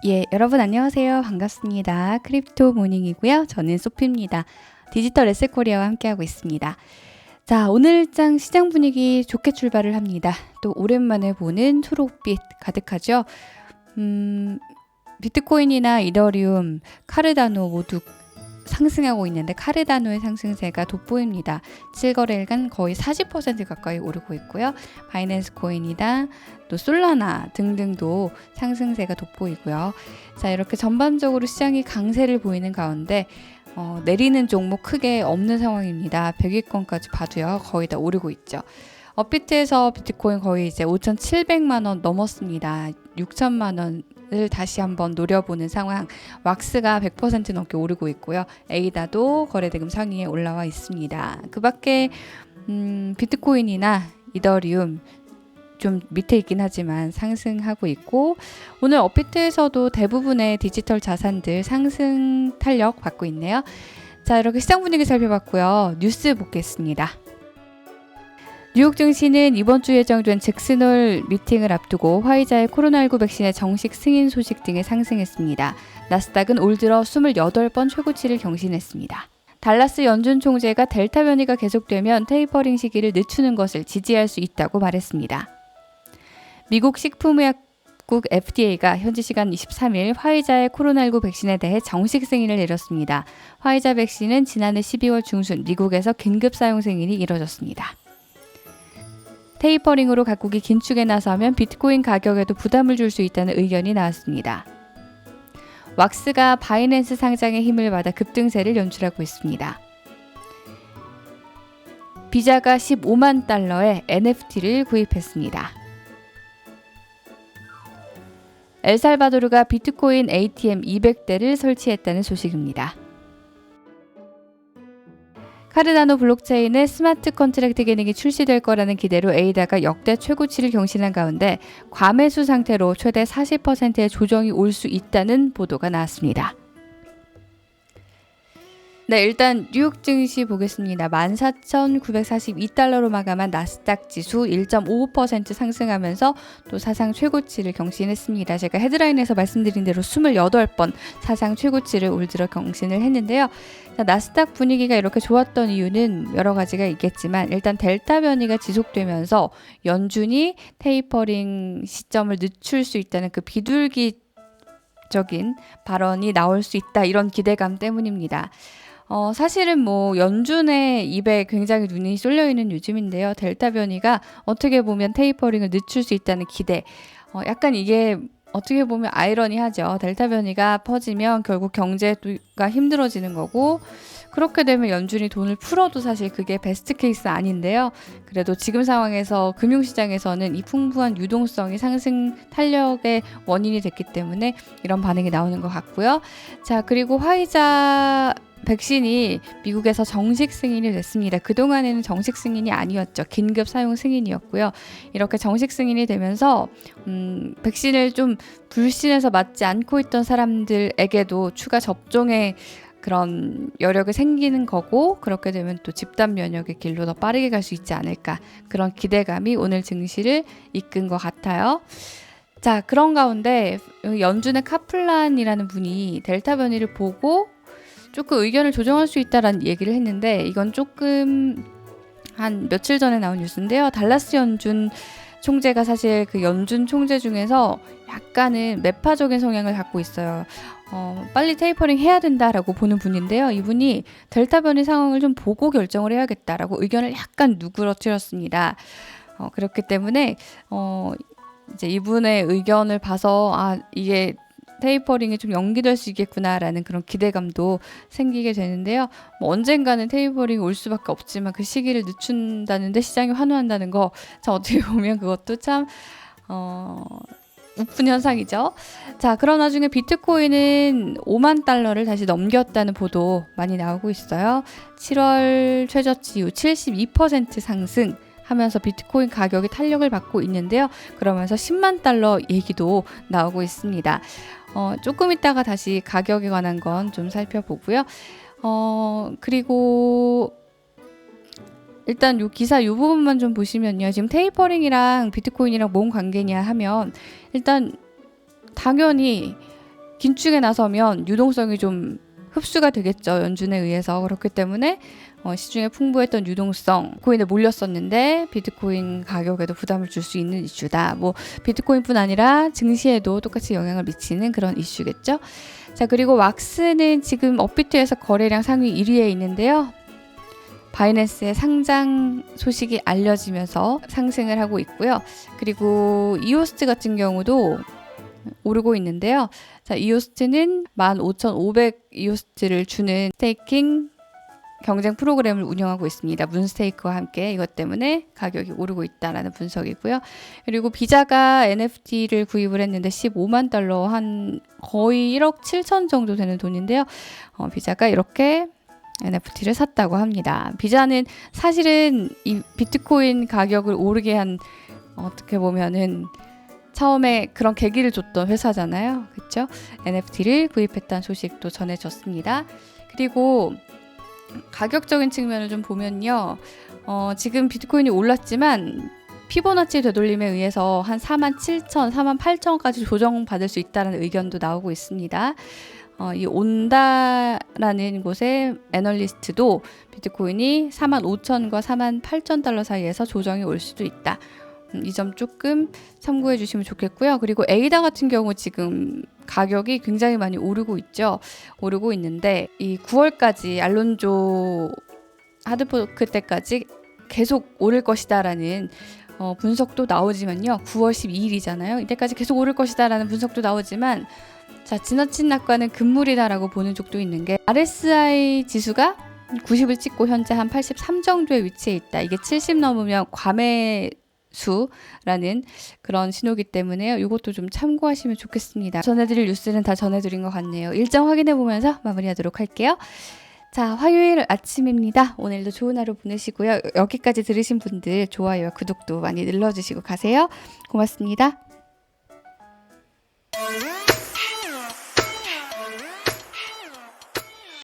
예, 여러분 안녕하세요. 반갑습니다. 크립토 모닝이고요. 저는 소피입니다. 디지털 에셋 코리아와 함께하고 있습니다. 자, 오늘장 시장 분위기 좋게 출발을 합니다. 또 오랜만에 보는 초록빛 가득하죠. 비트코인이나 이더리움, 카르다노 모두 상승하고 있는데 카르다노의 상승세가 돋보입니다. 7거래일간 거의 40% 가까이 오르고 있고요. 바이낸스 코인이나 또 솔라나 등등도 상승세가 돋보이고요. 자, 이렇게 전반적으로 시장이 강세를 보이는 가운데 내리는 종목 크게 없는 상황입니다. 100위권까지 봐도요. 거의 다 오르고 있죠. 업비트에서 비트코인 거의 이제 5,700만 원 넘었습니다. 6천만 원을 다시 한번 노려보는 상황. 왁스가 100% 넘게 오르고 있고요. 에이다도 거래대금 상위에 올라와 있습니다. 그 밖에 비트코인이나 이더리움 좀 밑에 있긴 하지만 상승하고 있고, 오늘 업비트에서도 대부분의 디지털 자산들 상승 탄력 받고 있네요. 자, 이렇게 시장 분위기 살펴봤고요. 뉴스 보겠습니다. 뉴욕 증시는 이번 주 예정된 잭슨홀 미팅을 앞두고 화이자의 코로나19 백신의 정식 승인 소식 등에 상승했습니다. 나스닥은 올 들어 28번 최고치를 경신했습니다. 달라스 연준 총재가 델타 변이가 계속되면 테이퍼링 시기를 늦추는 것을 지지할 수 있다고 말했습니다. 미국 식품의약국 FDA가 현지 시간 23일 화이자의 코로나19 백신에 대해 정식 승인을 내렸습니다. 화이자 백신은 지난해 12월 중순 미국에서 긴급 사용 승인이 이뤄졌습니다. 테이퍼링으로 각국이 긴축에 나서면 비트코인 가격에도 부담을 줄 수 있다는 의견이 나왔습니다. 왁스가 바이낸스 상장의 힘을 받아 급등세를 연출하고 있습니다. 비자가 15만 달러의 NFT를 구입했습니다. 엘살바도르가 비트코인 ATM 200대를 설치했다는 소식입니다. 카르다노 블록체인의 스마트 컨트랙트 기능이 출시될 거라는 기대로 에이다가 역대 최고치를 경신한 가운데 과매수 상태로 최대 40%의 조정이 올 수 있다는 보도가 나왔습니다. 네, 일단 뉴욕 증시 보겠습니다. 14,942달러로 마감한 나스닥 지수 1.55% 상승하면서 또 사상 최고치를 경신했습니다. 제가 헤드라인에서 말씀드린 대로 28번 사상 최고치를 올 들어 경신을 했는데요. 자, 나스닥 분위기가 이렇게 좋았던 이유는 여러 가지가 있겠지만 일단 델타 변이가 지속되면서 연준이 테이퍼링 시점을 늦출 수 있다는 그 비둘기적인 발언이 나올 수 있다, 이런 기대감 때문입니다. 사실은 뭐 연준의 입에 굉장히 눈이 쏠려 있는 요즘인데요. 델타 변이가 어떻게 보면 테이퍼링을 늦출 수 있다는 기대. 약간 이게 어떻게 보면 아이러니하죠. 델타 변이가 퍼지면 결국 경제가 힘들어지는 거고, 그렇게 되면 연준이 돈을 풀어도 사실 그게 베스트 케이스 아닌데요. 그래도 지금 상황에서 금융시장에서는 이 풍부한 유동성이 상승 탄력의 원인이 됐기 때문에 이런 반응이 나오는 것 같고요. 자, 그리고 화이자 백신이 미국에서 정식 승인이 됐습니다. 그동안에는 정식 승인이 아니었죠. 긴급 사용 승인이었고요. 이렇게 정식 승인이 되면서 백신을 좀 불신해서 맞지 않고 있던 사람들에게도 추가 접종의 그런 여력이 생기는 거고, 그렇게 되면 또 집단 면역의 길로 더 빠르게 갈 수 있지 않을까, 그런 기대감이 오늘 증시를 이끈 것 같아요. 자, 그런 가운데 연준의 카플란이라는 분이 델타 변이를 보고 조금 의견을 조정할 수 있다라는 얘기를 했는데, 이건 조금 한 며칠 전에 나온 뉴스인데요. 달라스 연준 총재가 사실 그 연준 총재 중에서 약간은 매파적인 성향을 갖고 있어요. 빨리 테이퍼링 해야 된다라고 보는 분인데요. 이분이 델타 변이 상황을 좀 보고 결정을 해야겠다라고 의견을 약간 누그러뜨렸습니다. 그렇기 때문에 이제 이분의 의견을 봐서 이게 테이퍼링이 좀 연기될 수 있겠구나라는 그런 기대감도 생기게 되는데요. 뭐 언젠가는 테이퍼링이 올 수밖에 없지만 그 시기를 늦춘다는데 시장이 환호한다는 거, 자, 어떻게 보면 그것도 참 우픈 현상이죠. 자, 그런 와중에 비트코인은 5만 달러를 다시 넘겼다는 보도 많이 나오고 있어요. 7월 최저치 이후 72% 상승 하면서 비트코인 가격이 탄력을 받고 있는데요. 그러면서 10만 달러 얘기도 나오고 있습니다. 조금 있다가 다시 가격에 관한 건 좀 살펴보고요. 그리고 일단 요 기사 요 부분만 좀 보시면요. 지금 테이퍼링이랑 비트코인이랑 뭔 관계냐 하면 일단 당연히 긴축에 나서면 유동성이 좀 흡수가 되겠죠. 연준에 의해서. 그렇기 때문에 시중에 풍부했던 유동성 코인에 몰렸었는데 비트코인 가격에도 부담을 줄 수 있는 이슈다. 뭐 비트코인뿐 아니라 증시에도 똑같이 영향을 미치는 그런 이슈겠죠. 자, 그리고 왁스는 지금 업비트에서 거래량 상위 1위에 있는데요. 바이낸스의 상장 소식이 알려지면서 상승을 하고 있고요. 그리고 이오스트 같은 경우도 오르고 있는데요. 자, 이오스트는 15,500 이오스트를 주는 스테이킹 경쟁 프로그램을 운영하고 있습니다. 문스테이크와 함께 이것 때문에 가격이 오르고 있다라는 분석이고요. 그리고 비자가 NFT를 구입을 했는데 15만 달러 한 거의 1억 7천 정도 되는 돈인데요. 비자가 이렇게 NFT를 샀다고 합니다. 비자는 사실은 이 비트코인 가격을 오르게 한 어떻게 보면은 처음에 그런 계기를 줬던 회사잖아요. 그렇죠? NFT를 구입했다는 소식도 전해졌습니다. 그리고 가격적인 측면을 좀 보면요. 지금 비트코인이 올랐지만 피보나치 되돌림에 의해서 한 47,000, 48,000까지 조정받을 수 있다는 의견도 나오고 있습니다. 이 온다라는 곳의 애널리스트도 비트코인이 45,000과 48,000달러 사이에서 조정이 올 수도 있다. 이 점 조금 참고해 주시면 좋겠고요. 그리고 에이다 같은 경우 지금 가격이 굉장히 많이 오르고 있죠. 오르고 있는데 이 9월까지 알론조 하드포크 때까지 계속 오를 것이다라는 분석도 나오지만요. 9월 12일이잖아요. 이때까지 계속 오를 것이다라는 분석도 나오지만 자, 지나친 낙관은 금물이다라고 보는 쪽도 있는 게 RSI 지수가 90을 찍고 현재 한 83 정도의 위치에 있다. 이게 70 넘으면 과매수라는 그런 신호기 때문에요. 이것도 좀 참고하시면 좋겠습니다. 전해드릴 뉴스는 다 전해드린 것 같네요. 일정 확인해 보면서 마무리하도록 할게요. 자, 화요일 아침입니다. 오늘도 좋은 하루 보내시고요. 여기까지 들으신 분들 좋아요와 구독도 많이 눌러주시고 가세요. 고맙습니다.